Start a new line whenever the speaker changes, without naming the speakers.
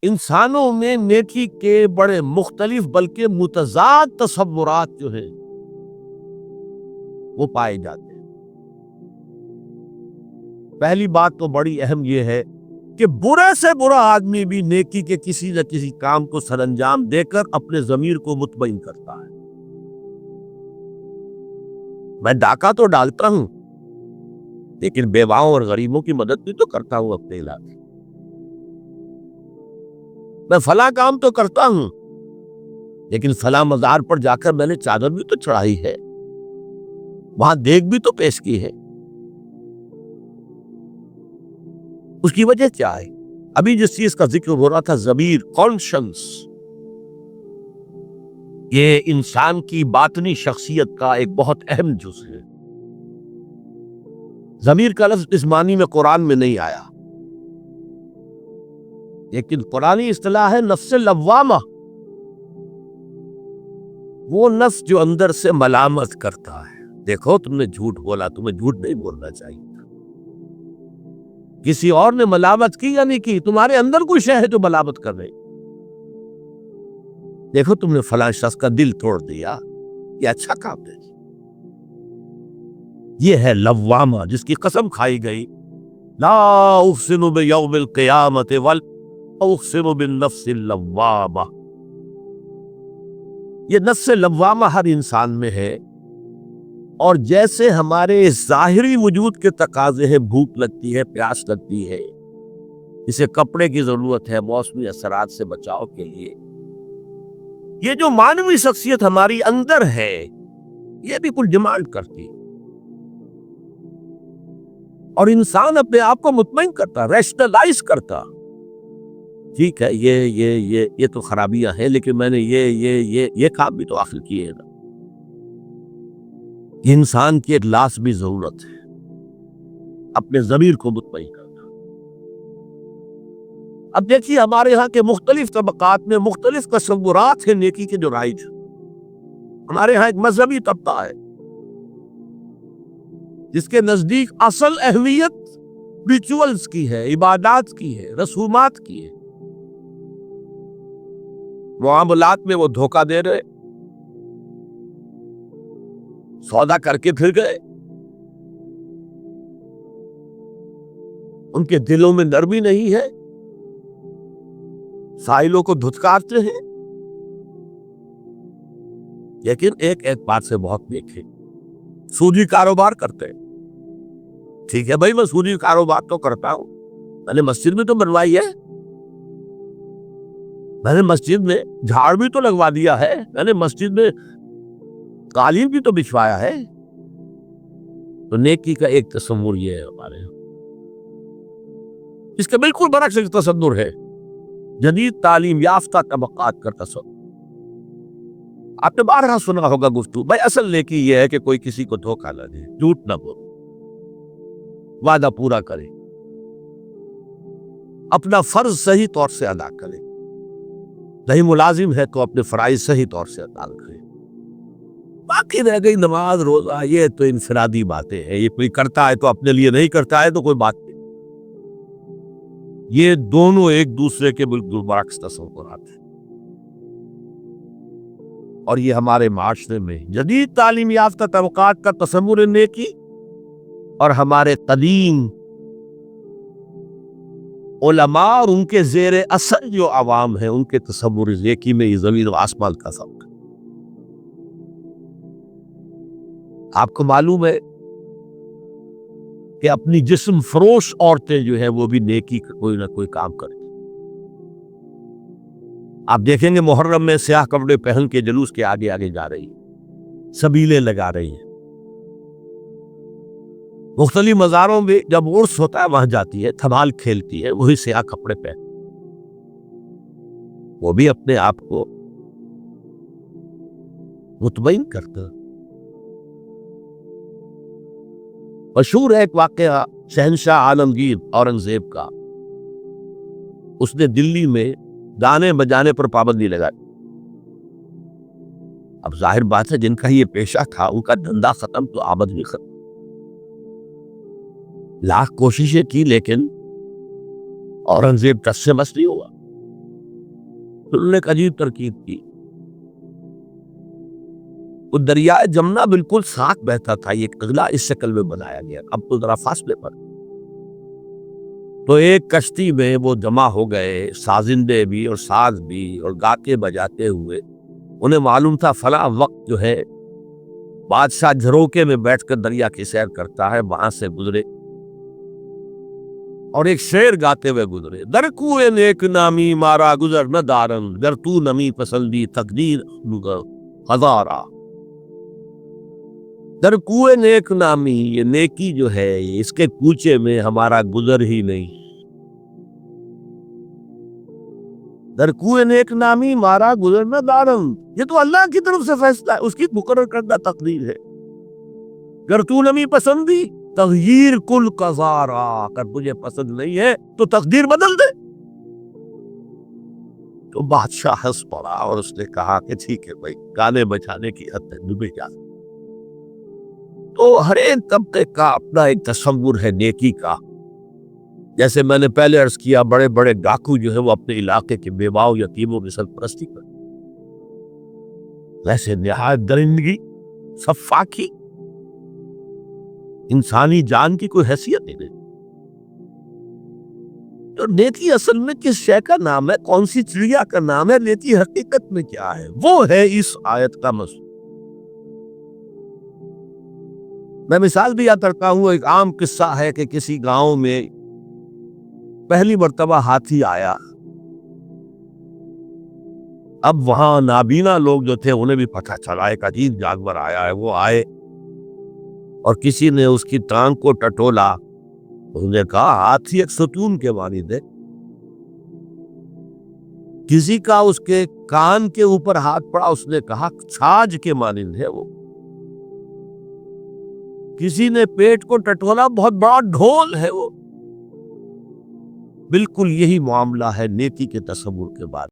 انسانوں میں نیکی کے بڑے مختلف بلکہ متضاد تصورات جو ہیں وہ پائے جاتے ہیں۔ پہلی بات تو بڑی اہم یہ ہے کہ برے سے برا آدمی بھی نیکی کے کسی نہ کسی کام کو سر انجام دے کر اپنے ضمیر کو مطمئن کرتا ہے۔ میں ڈاکہ تو ڈالتا ہوں لیکن بیواؤں اور غریبوں کی مدد بھی تو کرتا ہوں اپنے علاقے۔ میں فلاں کام تو کرتا ہوں لیکن فلاں مزار پر جا کر میں نے چادر بھی تو چڑھائی ہے، وہاں دیگ بھی تو پیش کی ہے۔ اس کی وجہ کیا ہے؟ ابھی جس چیز کا ذکر ہو رہا تھا، ضمیر، کانشنس، یہ انسان کی باطنی شخصیت کا ایک بہت اہم جز ہے۔ ضمیر کا لفظ اس معنی میں قرآن میں نہیں آیا، لیکن قرآنی اصطلاح ہے نفس لوامہ، وہ نفس جو اندر سے ملامت کرتا ہے۔ دیکھو تم نے جھوٹ بولا، تمہیں جھوٹ نہیں بولنا چاہیے۔ کسی اور نے ملامت کی یا نہیں کی، تمہارے اندر کوئی شے ہے جو ملامت کر رہی۔ دیکھو تم نے فلاں شخص کا دل توڑ دیا، یہ اچھا کام ہے۔ یہ ہے لوامہ، جس کی قسم کھائی گئی، لا اقسم بیوم القیامت ولا اقسم بالنفس اللوامہ۔ یہ نفس لوامہ ہر انسان میں ہے، اور جیسے ہمارے ظاہری وجود کے تقاضے ہیں، بھوک لگتی ہے، پیاس لگتی ہے، اسے کپڑے کی ضرورت ہے موسمی اثرات سے بچاؤ کے لیے، یہ جو مانوی شخصیت ہماری اندر ہے یہ بھی کچھ ڈیمانڈ کرتی ہے، اور انسان اپنے آپ کو مطمئن کرتا، ریشنلائز کرتا، ٹھیک ہے یہ تو خرابیاں ہیں لیکن میں نے یہ کام بھی تو آخر کیے ہیں نا۔ انسان کی ایک لازمی ضرورت ہے اپنے ضمیر کو مطمئن کرنا۔ اب دیکھیے ہمارے ہاں کے مختلف طبقات میں مختلف تصورات ہیں نیکی کے جو رائج۔ ہمارے ہاں ایک مذہبی طبقہ ہے جس کے نزدیک اصل اہمیت ریچولز کی ہے، عبادات کی ہے، رسومات کی ہے۔ معاملات میں وہ دھوکہ دے رہے، سودا کر کے پھر گئے، ان کے دلوں میں نرمی نہیں ہے، سائلوں کو دھتکارتے ہیں، لیکن ایک بات سے بہت نیک ہے، سودی کاروبار کرتے ہیں۔ ٹھیک ہے بھائی، میں سودی کاروبار تو کرتا ہوں، میں نے مسجد میں تو بنوائی ہے، میں نے مسجد میں جھاڑ بھی تو لگوا دیا ہے، میں نے مسجد میں قالین بھی تو بچھوایا ہے۔ تو نیکی کا ایک تصور یہ ہے ہمارے یہاں، اس کا بالکل برعکس ایک تصور ہے جدید تعلیم یافتہ طبقات کا تصور۔ آپ نے بارہا سنا ہوگا گفتگو، بھائی اصل نیکی یہ ہے کہ کوئی کسی کو دھوکہ نہ دے، جھوٹ نہ بولے، وعدہ پورا کرے، اپنا فرض صحیح طور سے ادا کرے، نہیں ملازم ہے تو اپنے فرائض صحیح طور سے ادا کرے۔ باقی رہ گئی نماز روزہ، یہ تو انفرادی باتیں ہیں، یہ کوئی کرتا ہے تو اپنے لیے، نہیں کرتا ہے تو کوئی بات نہیں۔ یہ دونوں ایک دوسرے کے بالکل برعکس تصورات ہیں، اور یہ ہمارے معاشرے میں جدید تعلیم یافتہ طبقات کا تصور نیکی اور ہمارے قدیم علماء اور ان کے زیر اثر جو عوام ہیں ان کے تصور نیکی میں یہ زمین و آسمان کا فرق ہے۔ آپ کو معلوم ہے کہ اپنی جسم فروش عورتیں جو ہیں وہ بھی نیکی کا کوئی نہ کوئی کام کریں۔ آپ دیکھیں گے محرم میں سیاہ کپڑے پہن کے جلوس کے آگے آگے جا رہی ہیں، سبیلیں لگا رہی ہیں، مختلف مزاروں میں جب عرس ہوتا ہے وہاں جاتی ہے، دھمال کھیلتی ہے، وہی سیاہ کپڑے پہن، وہ بھی اپنے آپ کو مطمئن کرتا۔ مشہور ہے ایک واقعہ شہنشاہ عالمگیر اورنگزیب کا، اس نے دلی میں گانے بجانے پر پابندی لگائی۔ اب ظاہر بات ہے جن کا یہ پیشہ تھا ان کا دھندا ختم تو آمد بھی ختم، لاکھ کوششیں کی لیکن اورنگزیب ٹس سے مس نہیں ہوا۔ انہوں نے ایک عجیب ترکیب کی. وہ دریائے جمنا بالکل ساتھ بہتا تھا، یہ قلعہ اس شکل میں بنایا گیا، اب تو ذرا فاصلے پر. تو ایک کشتی میں وہ جمع ہو گئے، سازندے بھی اور ساز بھی، اور گاتے بجاتے ہوئے. انہیں معلوم تھا فلاں وقت جو ہے بادشاہ جھروکے میں بیٹھ کر دریا کی سیر کرتا ہے، وہاں سے گزرے اور ایک شعر گاتے ہوئے گزرے. در کوئے نیک نامی مارا گزر نہ دارن، گر تو نمی پسندی تقدیر ہزارا. در کوئے نیک نامی، یہ نیکی جو ہے اس کے کوچے میں ہمارا گزر ہی نہیں. در کوئے نیک نامی مارا گزر نہ دارن، یہ تو اللہ کی طرف سے فیصلہ ہے، اس کی مقرر کردہ تقدیر ہے. گر تو نمی پسندی تغییر کل قضارا، اگر تجھے پسند نہیں ہے تو تقدیر بدل دے. تو بادشاہ ہنس پڑا اور اس نے کہا کہ ٹھیک ہے بھائی، گانے بجانے کی حد تک ڈوبے جا. تو ہر ایک طبقے کا اپنا ایک تصور ہے نیکی کا. جیسے میں نے پہلے عرض کیا، بڑے بڑے ڈاکو جو ہے وہ اپنے علاقے کے بیواؤں یتیموں کی سرپرستی کرتے، ویسے نہایت درندگی، صفاقی، انسانی جان کی کوئی حیثیت نہیں ہے. تو نیکی اصل میں کس شے کا نام ہے، کون سی چڑیا کا نام ہے، نیکی حقیقت میں کیا ہے، وہ ہے اس آیت کا مضمون. میں مثال دیا کرتا ہوں، ایک عام قصہ ہے کہ کسی گاؤں میں پہلی مرتبہ ہاتھی آیا. اب وہاں نابینا لوگ جو تھے انہیں بھی پتہ چلا ایک عجیب جانور آیا ہے. وہ آئے اور کسی نے اس کی ٹانگ کو ٹٹولا. انہوں نے کہا ہاتھی ایک ستون کے مانند ہے. کسی کا اس کے کان کے اوپر ہاتھ پڑا، اس نے کہا چھاج کے مانند ہے وہ. کسی نے پیٹ کو ٹٹولا، بہت بڑا ڈھول ہے وہ. بالکل یہی معاملہ ہے نیکی کے تصور کے بعد.